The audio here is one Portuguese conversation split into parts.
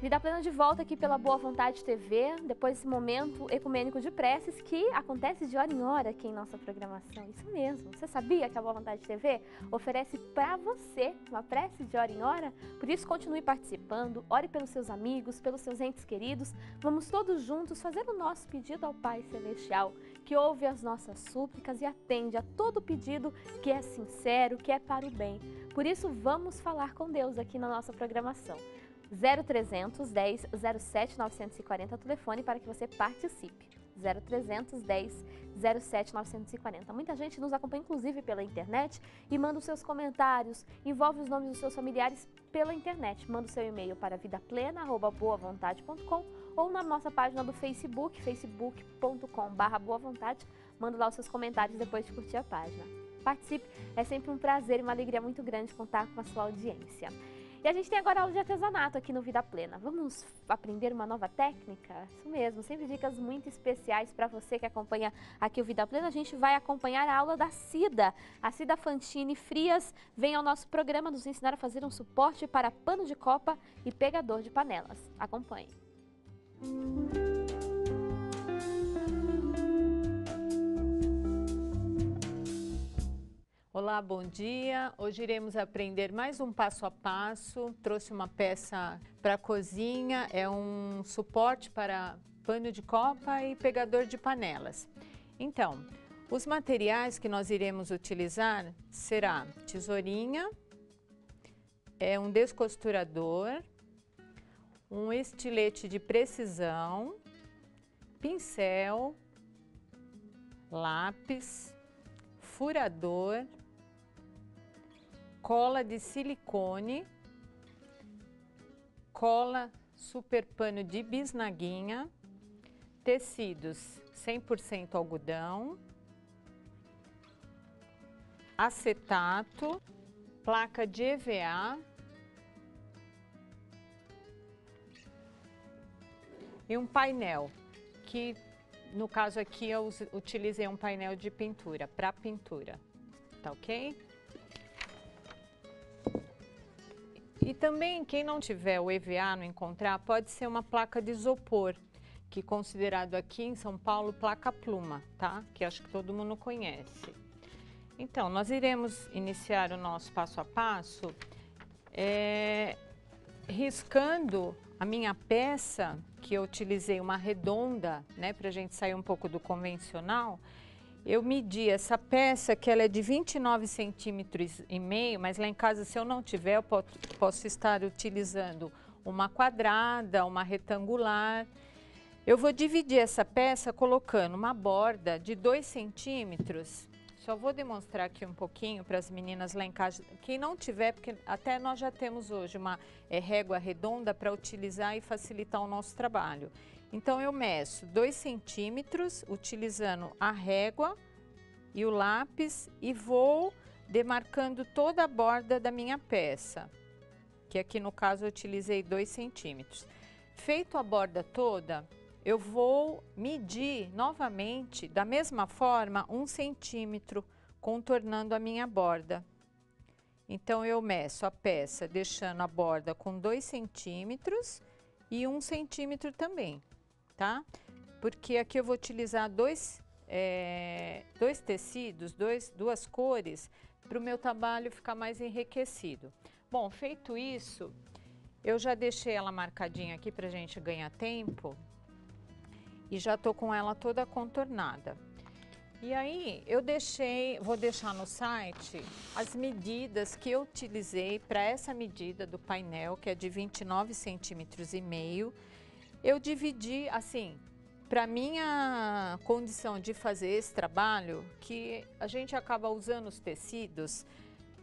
Vida Plena de volta aqui pela Boa Vontade TV, depois desse momento ecumênico de preces que acontece de hora em hora aqui em nossa programação. Isso mesmo, você sabia que a Boa Vontade TV oferece para você uma prece de hora em hora? Por isso continue participando, ore pelos seus amigos, pelos seus entes queridos. Vamos todos juntos fazer o nosso pedido ao Pai Celestial, que ouve as nossas súplicas e atende a todo pedido que é sincero, que é para o bem. Por isso vamos falar com Deus aqui na nossa programação. 0300 10 07 940, telefone para que você participe. 0300 10 07 940. Muita gente nos acompanha inclusive pela internet e manda os seus comentários, envolve os nomes dos seus familiares pela internet. Manda o seu e-mail para vidaplena@boavontade.com ou na nossa página do Facebook, facebook.com/boavontade. Manda lá os seus comentários depois de curtir a página. Participe, é sempre um prazer e uma alegria muito grande contar com a sua audiência. E a gente tem agora aula de artesanato aqui no Vida Plena. Vamos aprender uma nova técnica? Isso mesmo, sempre dicas muito especiais para você que acompanha aqui o Vida Plena. A gente vai acompanhar a aula da Cida. A Cida Fantini Frias vem ao nosso programa nos ensinar a fazer um suporte para pano de copa e pegador de panelas. Acompanhe. Olá, bom dia. Hoje iremos aprender mais um passo a passo. Trouxe uma peça para a cozinha, é um suporte para pano de copa e pegador de panelas. Então, os materiais que nós iremos utilizar será tesourinha, um descosturador, um estilete de precisão, pincel, lápis, furador, cola de silicone, cola super pano de bisnaguinha, tecidos 100% algodão, acetato, placa de EVA e um painel, que no caso aqui eu utilizei um painel de pintura, para pintura, tá ok? E também, quem não tiver o EVA, não encontrar, pode ser uma placa de isopor, que é considerado aqui em São Paulo placa pluma, tá? Que acho que todo mundo conhece. Então, nós iremos iniciar o nosso passo a passo riscando a minha peça, que eu utilizei uma redonda, né, pra gente sair um pouco do convencional. Eu medi essa peça, que ela é de 29 centímetros e meio, mas lá em casa, se eu não tiver, eu posso estar utilizando uma quadrada, uma retangular. Eu vou dividir essa peça colocando uma borda de 2 centímetros. Só vou demonstrar aqui um pouquinho para as meninas lá em casa. Quem não tiver, porque até nós já temos hoje uma régua redonda para utilizar e facilitar o nosso trabalho. Então, eu meço 2 centímetros, utilizando a régua e o lápis, e vou demarcando toda a borda da minha peça, que aqui no caso eu utilizei 2 centímetros. Feito a borda toda, eu vou medir novamente, da mesma forma, 1 centímetro, contornando a minha borda. Então, eu meço a peça, deixando a borda com 2 centímetros e 1 centímetro também, tá? Porque aqui eu vou utilizar dois tecidos, duas cores, para o meu trabalho ficar mais enriquecido. Bom, feito isso, eu já deixei ela marcadinha aqui para a gente ganhar tempo. E já tô com ela toda contornada. E aí, vou deixar no site as medidas que eu utilizei para essa medida do painel, que é de 29 centímetros e meio. Eu dividi, assim, para minha condição de fazer esse trabalho, que a gente acaba usando os tecidos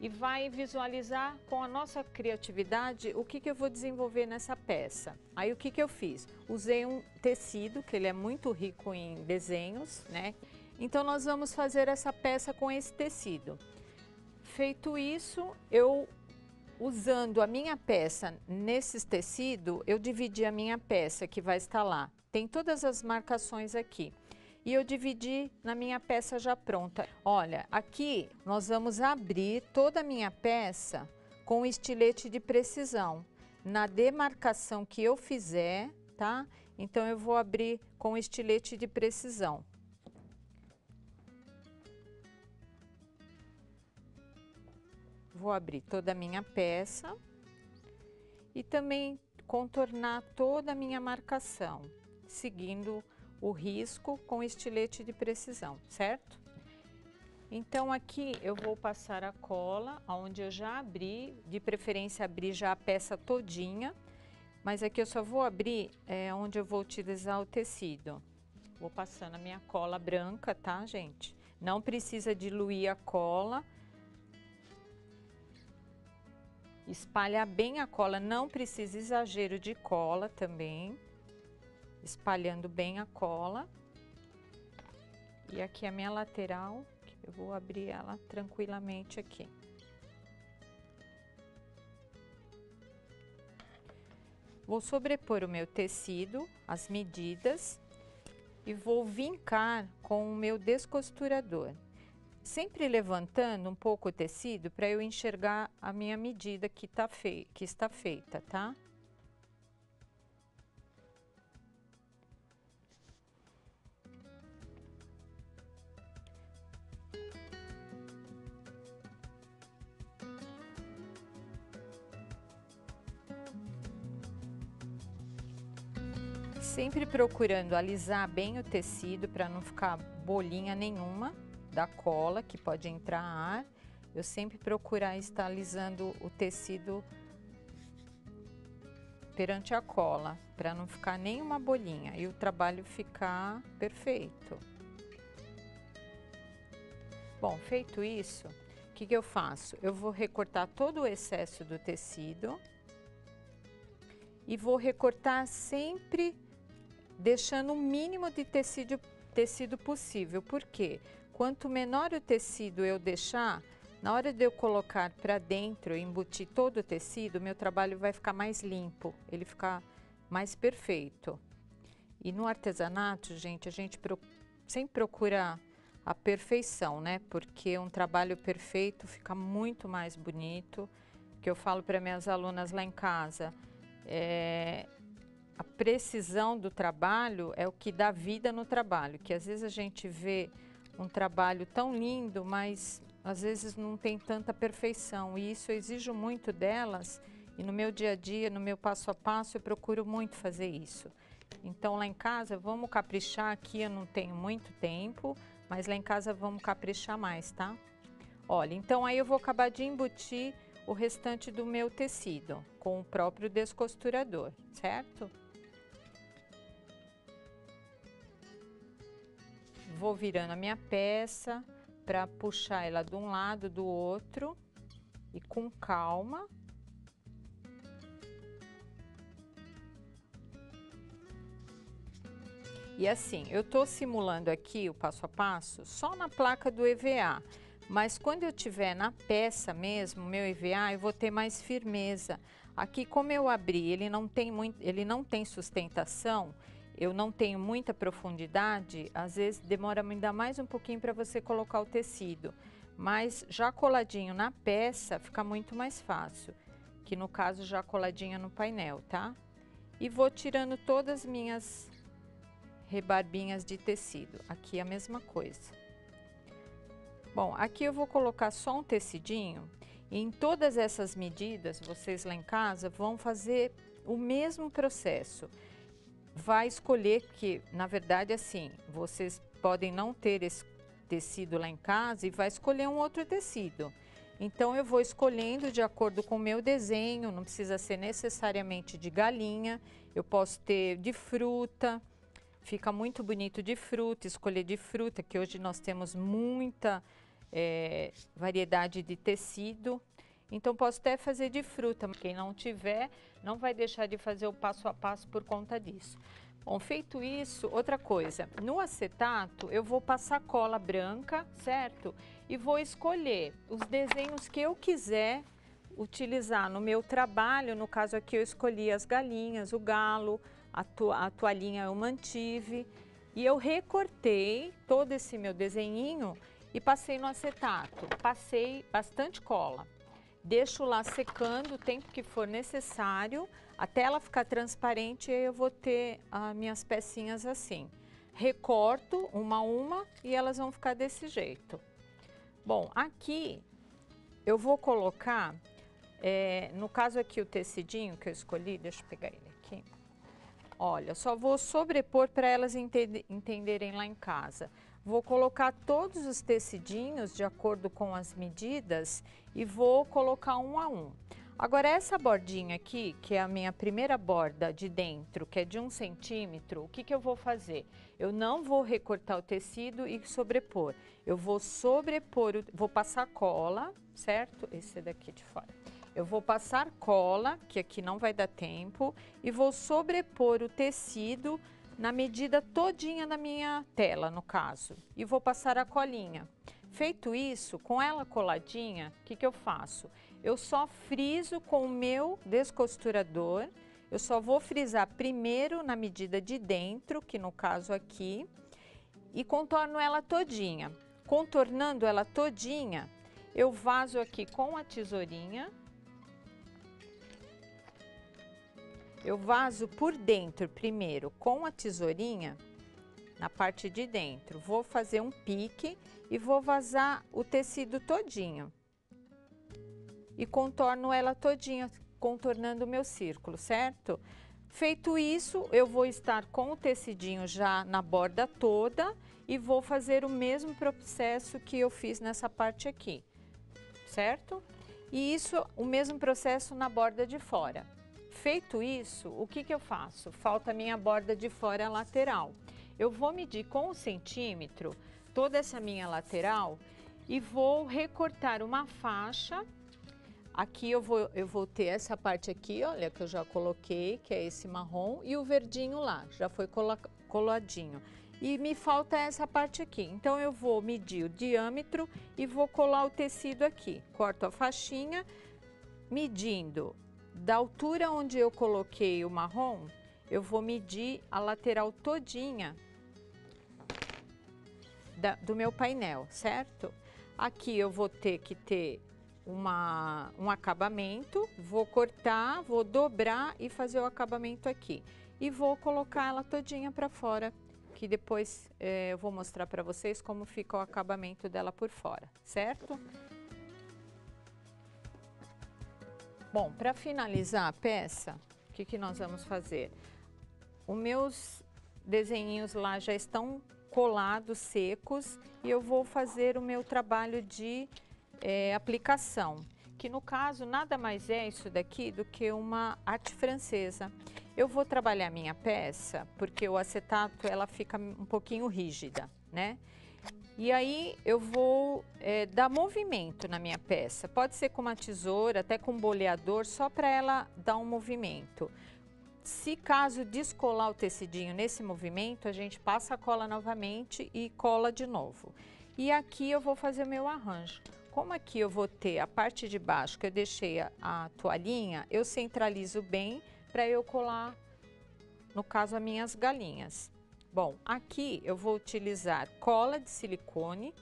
e vai visualizar com a nossa criatividade o que eu vou desenvolver nessa peça. Aí o que eu fiz? Usei um tecido, que ele é muito rico em desenhos, né? Então nós vamos fazer essa peça com esse tecido. Feito isso, usando a minha peça nesses tecidos, eu dividi a minha peça que vai estar lá. Tem todas as marcações aqui. E eu dividi na minha peça já pronta. Olha, aqui nós vamos abrir toda a minha peça com estilete de precisão. na demarcação que eu fizer, tá? Então, eu vou abrir com estilete de precisão. Vou abrir toda a minha peça e também contornar toda a minha marcação, seguindo o risco com estilete de precisão, certo? Então, aqui eu vou passar a cola, onde eu já abri, de preferência abrir já a peça todinha, mas aqui eu só vou abrir onde eu vou utilizar o tecido. Vou passando a minha cola branca, tá, gente? Não precisa diluir a cola. Espalhar bem a cola, não precisa exagero de cola também. Espalhando bem a cola. E aqui a minha lateral, eu vou abrir ela tranquilamente aqui. Vou sobrepor o meu tecido, as medidas, e vou vincar com o meu descosturador. Sempre levantando um pouco o tecido para eu enxergar a minha medida que está feita, tá? Sempre procurando alisar bem o tecido para não ficar bolinha nenhuma da cola, que pode entrar ar. Eu sempre procurar estar alisando o tecido perante a cola, para não ficar nenhuma bolinha e o trabalho ficar perfeito. Bom, feito isso, o que eu faço? Eu vou recortar todo o excesso do tecido e vou recortar sempre deixando o mínimo de tecido possível. Por quê? Quanto menor o tecido eu deixar, na hora de eu colocar para dentro, embutir todo o tecido, meu trabalho vai ficar mais limpo, ele fica mais perfeito. E no artesanato, gente, a gente sempre procura a perfeição, né? Porque um trabalho perfeito fica muito mais bonito. Que eu falo para minhas alunas lá em casa, a precisão do trabalho é o que dá vida no trabalho, que às vezes a gente vê um trabalho tão lindo, mas às vezes não tem tanta perfeição, e isso eu exijo muito delas, e no meu dia a dia, no meu passo a passo, eu procuro muito fazer isso. Então lá em casa vamos caprichar, aqui eu não tenho muito tempo, mas lá em casa vamos caprichar mais, tá? Olha, então aí eu vou acabar de embutir o restante do meu tecido com o próprio descosturador, certo? Vou virando a minha peça para puxar ela de um lado, do outro, e com calma. E assim, eu tô simulando aqui o passo a passo só na placa do EVA, mas quando eu tiver na peça mesmo, meu EVA, eu vou ter mais firmeza. Aqui, como eu abri, ele não tem sustentação, eu não tenho muita profundidade, às vezes demora ainda mais um pouquinho para você colocar o tecido, mas já coladinho na peça fica muito mais fácil, que no caso já coladinha no painel, tá? E vou tirando todas as minhas rebarbinhas de tecido, aqui a mesma coisa. Bom, aqui eu vou colocar só um tecidinho, e em todas essas medidas, vocês lá em casa vão fazer o mesmo processo. Vai escolher que, na verdade, assim, vocês podem não ter esse tecido lá em casa e vai escolher um outro tecido. Então, eu vou escolhendo de acordo com o meu desenho, não precisa ser necessariamente de galinha, eu posso ter de fruta, fica muito bonito de fruta, escolher de fruta, que hoje nós temos muita variedade de tecido. Então, posso até fazer de fruta, quem não tiver, não vai deixar de fazer o passo a passo por conta disso. Bom, feito isso, outra coisa, no acetato eu vou passar cola branca, certo? E vou escolher os desenhos que eu quiser utilizar no meu trabalho. No caso aqui eu escolhi as galinhas, o galo, a toalhinha eu mantive. E eu recortei todo esse meu desenhinho e passei no acetato, passei bastante cola. deixo lá secando o tempo que for necessário, até ela ficar transparente, e aí eu vou ter as minhas pecinhas assim. Recorto uma a uma e elas vão ficar desse jeito. Bom, aqui eu vou colocar, no caso aqui o tecidinho que eu escolhi, deixa eu pegar ele aqui. Olha, só vou sobrepor para elas entenderem lá em casa. Vou colocar todos os tecidinhos de acordo com as medidas e vou colocar um a um. Agora essa bordinha aqui, que é a minha primeira borda de dentro, que é de 1 centímetro, o que que eu vou fazer? Eu não vou recortar o tecido e sobrepor. Eu vou sobrepor, vou passar cola, certo? Esse daqui de fora. Eu vou passar cola, que aqui não vai dar tempo, e vou sobrepor o tecido na medida todinha da minha tela, no caso. E vou passar a colinha. Feito isso, com ela coladinha, o que que eu faço? Eu só friso com o meu descosturador. Eu só vou frisar primeiro na medida de dentro, que no caso aqui, e contorno ela todinha. Contornando ela todinha, eu vazo aqui com a tesourinha. Eu vazo por dentro primeiro com a tesourinha, na parte de dentro. Vou fazer um pique e vou vazar o tecido todinho. E contorno ela todinha, contornando o meu círculo, certo? Feito isso, eu vou estar com o tecidinho já na borda toda e vou fazer o mesmo processo que eu fiz nessa parte aqui, certo? E isso, o mesmo processo na borda de fora. Feito isso, o que que eu faço? Falta a minha borda de fora lateral. Eu vou medir com 1 centímetro toda essa minha lateral e vou recortar uma faixa. Aqui eu vou ter essa parte aqui, olha, que eu já coloquei, que é esse marrom, e o verdinho lá, já foi coladinho. E me falta essa parte aqui. Então eu vou medir o diâmetro e vou colar o tecido aqui. Corto a faixinha, medindo da altura onde eu coloquei o marrom, eu vou medir a lateral todinha do meu painel, certo? Aqui eu vou ter que ter um acabamento, vou cortar, vou dobrar e fazer o acabamento aqui. E vou colocar ela todinha para fora, que depois eu vou mostrar para vocês como fica o acabamento dela por fora, certo? Bom, para finalizar a peça, o que que nós vamos fazer? Os meus desenhinhos lá já estão colados, secos, e eu vou fazer o meu trabalho de aplicação, que no caso nada mais é isso daqui do que uma arte francesa. Eu vou trabalhar minha peça, porque o acetato ela fica um pouquinho rígida, né? E aí eu vou dar movimento na minha peça. Pode ser com uma tesoura, até com um boleador, só para ela dar um movimento. Se caso descolar o tecidinho nesse movimento, a gente passa a cola novamente e cola de novo. E aqui eu vou fazer o meu arranjo. Como aqui eu vou ter a parte de baixo que eu deixei a toalhinha, eu centralizo bem para eu colar, no caso, as minhas galinhas. Bom, aqui eu vou utilizar cola de silicone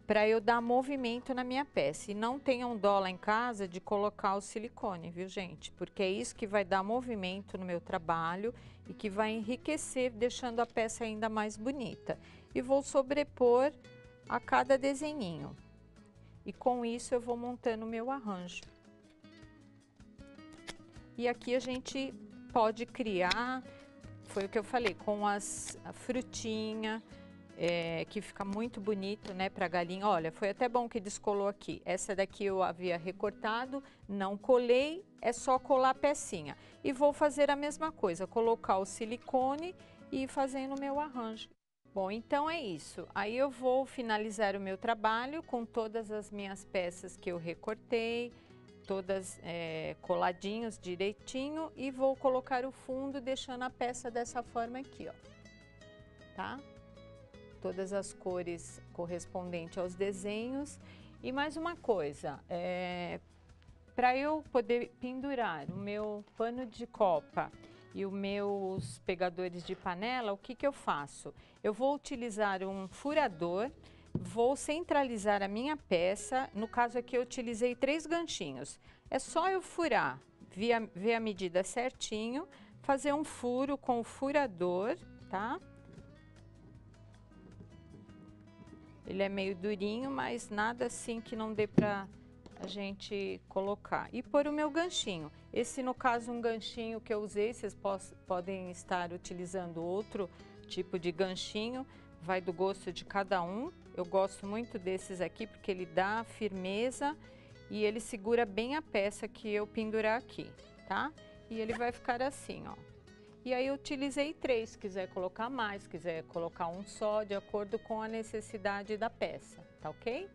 para eu dar movimento na minha peça. E não tenham dó lá em casa de colocar o silicone, viu, gente? Porque é isso que vai dar movimento no meu trabalho e que vai enriquecer, deixando a peça ainda mais bonita. E vou sobrepor a cada desenhinho. E com isso eu vou montando o meu arranjo. E aqui a gente pode criar... Foi o que eu falei, com a frutinha, que fica muito bonito, né, para galinha. Olha, foi até bom que descolou aqui. Essa daqui eu havia recortado, não colei, é só colar a pecinha. E vou fazer a mesma coisa, colocar o silicone e ir fazendo o meu arranjo. Bom, então é isso. Aí eu vou finalizar o meu trabalho com todas as minhas peças que eu recortei, todas coladinhos direitinho, e vou colocar o fundo deixando a peça dessa forma aqui, ó, tá? Todas as cores correspondentes aos desenhos. E mais uma coisa, para eu poder pendurar o meu pano de copa e os meus pegadores de panela, o que que eu faço? Eu vou utilizar um furador. vou centralizar a minha peça. No caso aqui eu utilizei 3 ganchinhos. É só eu furar, ver a medida certinho, fazer um furo com o furador, tá? Ele é meio durinho, mas nada assim que não dê pra a gente colocar. E pôr o meu ganchinho. Esse, no caso, um ganchinho que eu usei, vocês podem estar utilizando outro tipo de ganchinho, vai do gosto de cada um. Eu gosto muito desses aqui porque ele dá firmeza e ele segura bem a peça que eu pendurar aqui, tá? E ele vai ficar assim, ó. E aí eu utilizei 3, quiser colocar mais, quiser colocar um só, de acordo com a necessidade da peça, tá ok?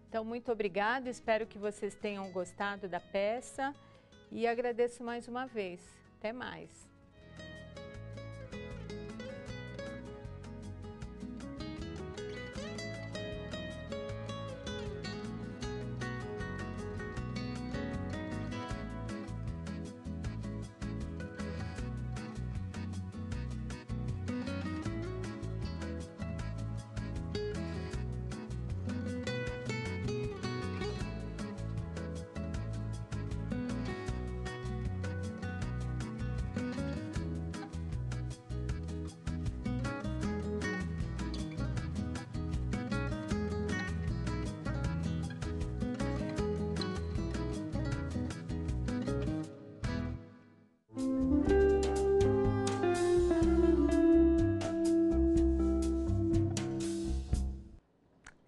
Então, muito obrigada, espero que vocês tenham gostado da peça e agradeço mais uma vez. Até mais!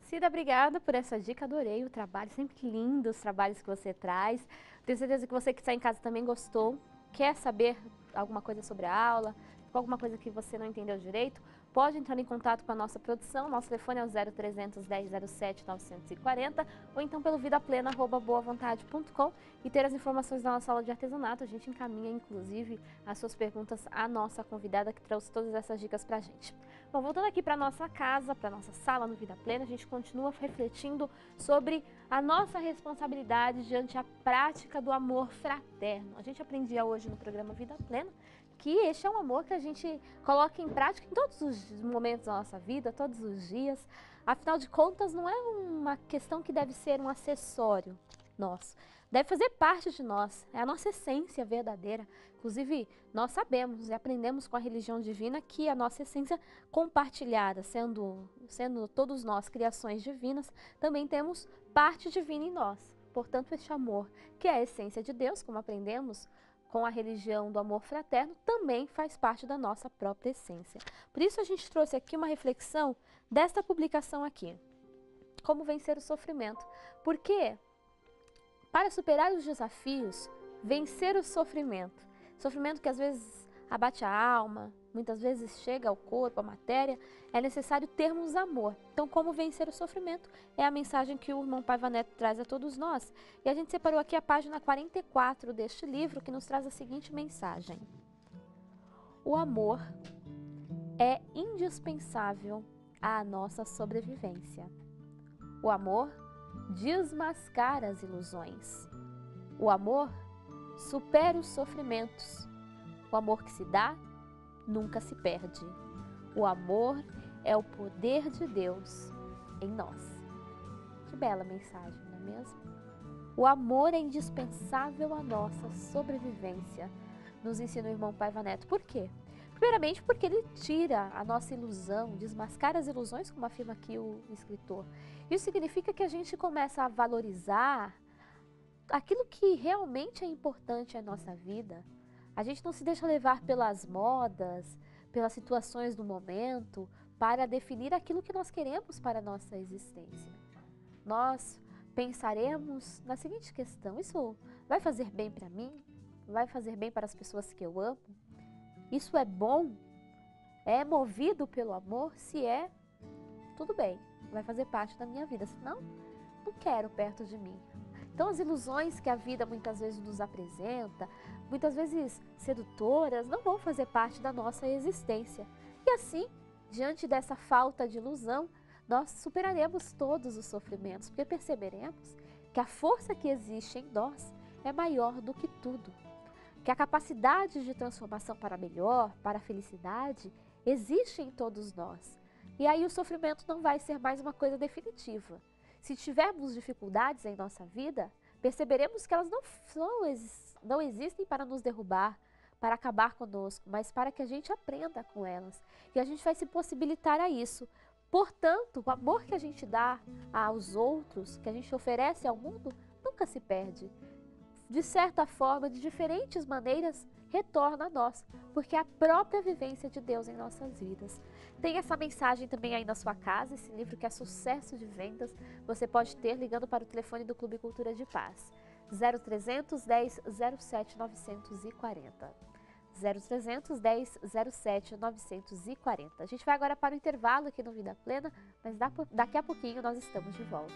Cida, obrigada por essa dica, adorei o trabalho, sempre lindo os trabalhos que você traz. Tenho certeza que você que está em casa também gostou, quer saber alguma coisa sobre a aula, alguma coisa que você não entendeu direito, pode entrar em contato com a nossa produção, nosso telefone é o 0300 1007 940 ou então pelo vidaplena@boavontade.com e ter as informações da nossa aula de artesanato. A gente encaminha inclusive as suas perguntas à nossa convidada que trouxe todas essas dicas pra gente. Bom, voltando aqui para nossa casa, para nossa sala no Vida Plena, a gente continua refletindo sobre a nossa responsabilidade diante a prática do amor fraterno. A gente aprendia hoje no programa Vida Plena que este é um amor que a gente coloca em prática em todos os momentos da nossa vida, todos os dias. Afinal de contas, não é uma questão que deve ser um acessório nosso. Deve fazer parte de nós, é a nossa essência verdadeira. Inclusive, nós sabemos e aprendemos com a religião divina que a nossa essência compartilhada, sendo todos nós criações divinas, também temos parte divina em nós. Portanto, este amor, que é a essência de Deus, como aprendemos com a religião do amor fraterno, também faz parte da nossa própria essência. Por isso a gente trouxe aqui uma reflexão desta publicação aqui. Como vencer o sofrimento. Porque para superar os desafios, vencer o sofrimento que às vezes abate a alma, muitas vezes chega ao corpo, à matéria, é necessário termos amor. Então, como vencer o sofrimento? É a mensagem que o irmão Paiva Neto traz a todos nós. E a gente separou aqui a página 44 deste livro, que nos traz a seguinte mensagem. O amor é indispensável à nossa sobrevivência. O amor desmascara as ilusões. O amor supera os sofrimentos. O amor que se dá nunca se perde. O amor é o poder de Deus em nós. Que bela mensagem, não é mesmo? O amor é indispensável à nossa sobrevivência, nos ensina o irmão Paiva Neto. Por quê? Primeiramente porque ele tira a nossa ilusão, desmascara as ilusões, como afirma aqui o escritor. Isso significa que a gente começa a valorizar aquilo que realmente é importante em nossa vida. A gente não se deixa levar pelas modas, pelas situações do momento, para definir aquilo que nós queremos para a nossa existência. Nós pensaremos na seguinte questão: isso vai fazer bem para mim? Vai fazer bem para as pessoas que eu amo? Isso é bom? É movido pelo amor? Se é, tudo bem, vai fazer parte da minha vida. Se não, não quero perto de mim. Então, as ilusões que a vida muitas vezes nos apresenta, muitas vezes sedutoras, não vão fazer parte da nossa existência. E assim, diante dessa falta de ilusão, nós superaremos todos os sofrimentos, porque perceberemos que a força que existe em nós é maior do que tudo. Que a capacidade de transformação para melhor, para a felicidade, existe em todos nós. E aí o sofrimento não vai ser mais uma coisa definitiva. Se tivermos dificuldades em nossa vida, perceberemos que elas não existem para nos derrubar, para acabar conosco, mas para que a gente aprenda com elas. E a gente vai se possibilitar a isso. Portanto, o amor que a gente dá aos outros, que a gente oferece ao mundo, nunca se perde. De certa forma, de diferentes maneiras, retorna a nós, porque é a própria vivência de Deus em nossas vidas. Tem essa mensagem também aí na sua casa, esse livro que é sucesso de vendas, você pode ter ligando para o telefone do Clube Cultura de Paz, 0300 10 07 940. 0300 10 07 940. A gente vai agora para o intervalo aqui no Vida Plena, mas daqui a pouquinho nós estamos de volta.